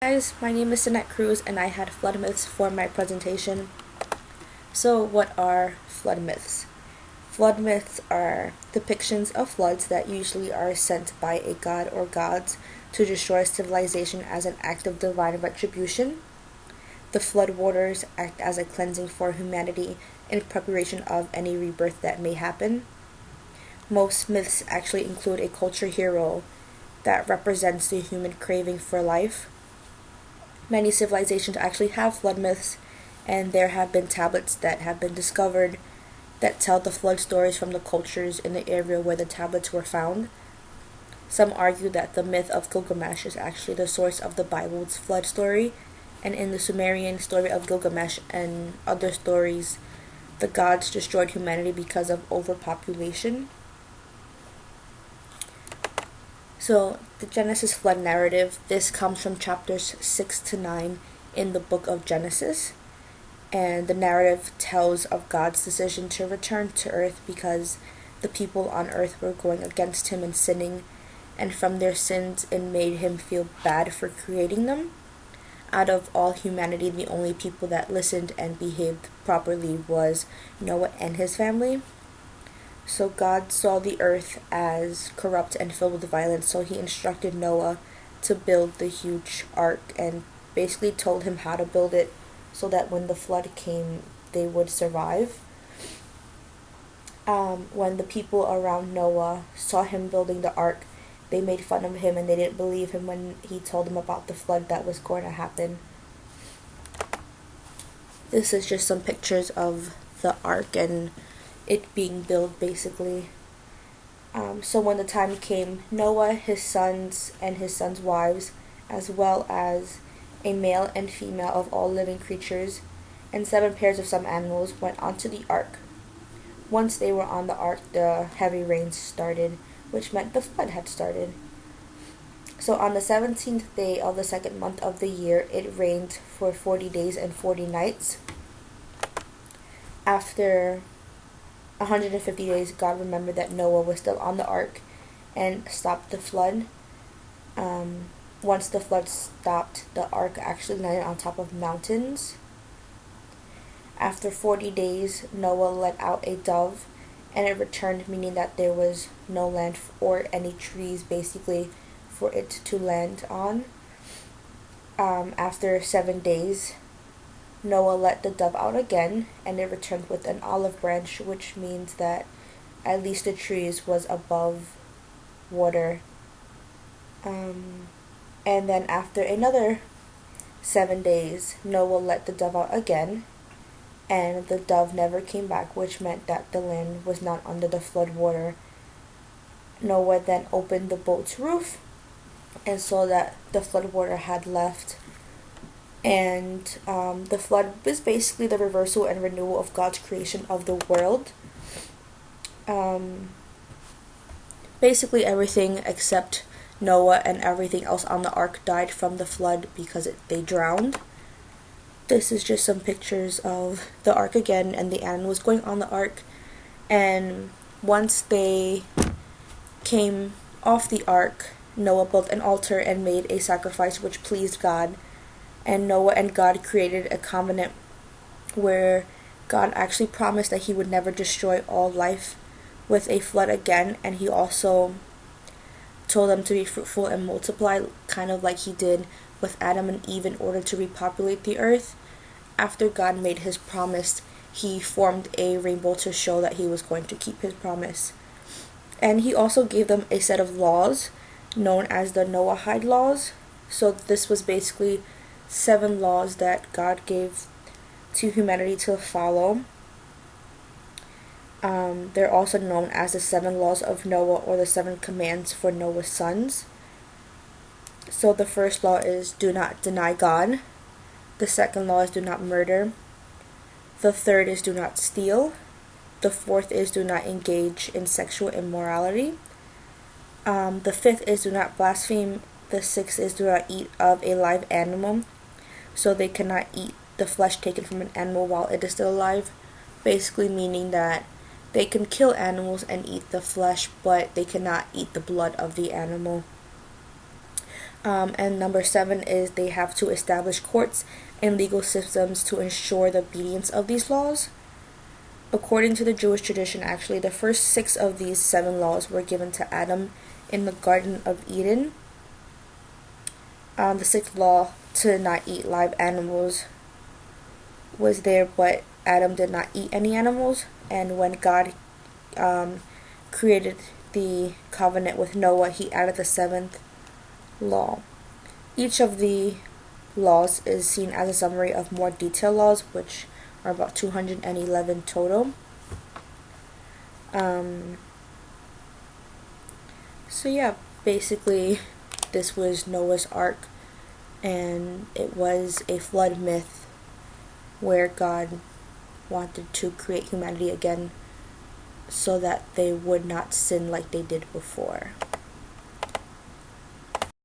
Guys, my name is Sinette Cruz and I had flood myths for my presentation. So what are flood myths? Flood myths are depictions of floods that usually are sent by a god or gods to destroy civilization as an act of divine retribution. The flood waters act as a cleansing for humanity in preparation of any rebirth that may happen. Most myths actually include a culture hero that represents the human craving for life. Many civilizations actually have flood myths, and there have been tablets that have been discovered that tell the flood stories from the cultures in the area where the tablets were found. Some argue that the myth of Gilgamesh is actually the source of the Bible's flood story, and in the Sumerian story of Gilgamesh and other stories, the gods destroyed humanity because of overpopulation. So, the Genesis flood narrative, this comes from chapters 6 to 9 in the book of Genesis. And the narrative tells of God's decision to return to earth because the people on earth were going against him and sinning, and from their sins it made him feel bad for creating them. Out of all humanity, the only people that listened and behaved properly was Noah and his family. So God saw the earth as corrupt and filled with violence, so he instructed Noah to build the huge ark and basically told him how to build it so that when the flood came, they would survive. When the people around Noah saw him building the ark, they made fun of him and they didn't believe him when he told them about the flood that was going to happen. This is just some pictures of the ark and it being built basically. So when the time came, Noah, his sons, and his sons' wives, as well as a male and female of all living creatures, and 7 pairs of some animals went onto the ark. Once they were on the ark, the heavy rains started, which meant the flood had started. So on the 17th day of the second month of the year, it rained for 40 days and 40 nights. After 150 days, God remembered that Noah was still on the ark and stopped the flood. Once the flood stopped, the ark actually landed on top of mountains. After 40 days, Noah let out a dove, and it returned, meaning that there was no land or any trees, basically, for it to land on. After 7 days, Noah let the dove out again, and it returned with an olive branch, which means that at least the trees was above water. And then after another 7 days, Noah let the dove out again, and the dove never came back, which meant that the land was not under the flood water. Noah then opened the boat's roof and saw that the flood water had left. And the flood was basically the reversal and renewal of God's creation of the world. Basically everything except Noah and everything else on the ark died from the flood because they drowned. This is just some pictures of the ark again and the animals going on the ark. And once they came off the ark, Noah built an altar and made a sacrifice which pleased God. And Noah and God created a covenant where God actually promised that he would never destroy all life with a flood again, and he also told them to be fruitful and multiply, kind of like he did with Adam and Eve in order to repopulate the earth. After God made his promise, he formed a rainbow to show that he was going to keep his promise. And he also gave them a set of laws known as the Noahide laws. So this was basically 7 laws that God gave to humanity to follow. They're also known as the 7 laws of Noah, or the 7 commands for Noah's sons. So the first law is do not deny God. The second law is do not murder. The third is do not steal. The fourth is do not engage in sexual immorality. The fifth is do not blaspheme. The sixth is do not eat of a live animal. So they cannot eat the flesh taken from an animal while it is still alive. Basically meaning that they can kill animals and eat the flesh, but they cannot eat the blood of the animal. And number 7 is they have to establish courts and legal systems to ensure the obedience of these laws. According to the Jewish tradition, actually, the first 6 of these 7 laws were given to Adam in the Garden of Eden. The 6th law, to not eat live animals, was there, but Adam did not eat any animals. And when God created the covenant with Noah, he added the 7th law. Each of the laws is seen as a summary of more detailed laws, which are about 211 total. So yeah, basically this was Noah's Ark, and it was a flood myth where God wanted to create humanity again so that they would not sin like they did before.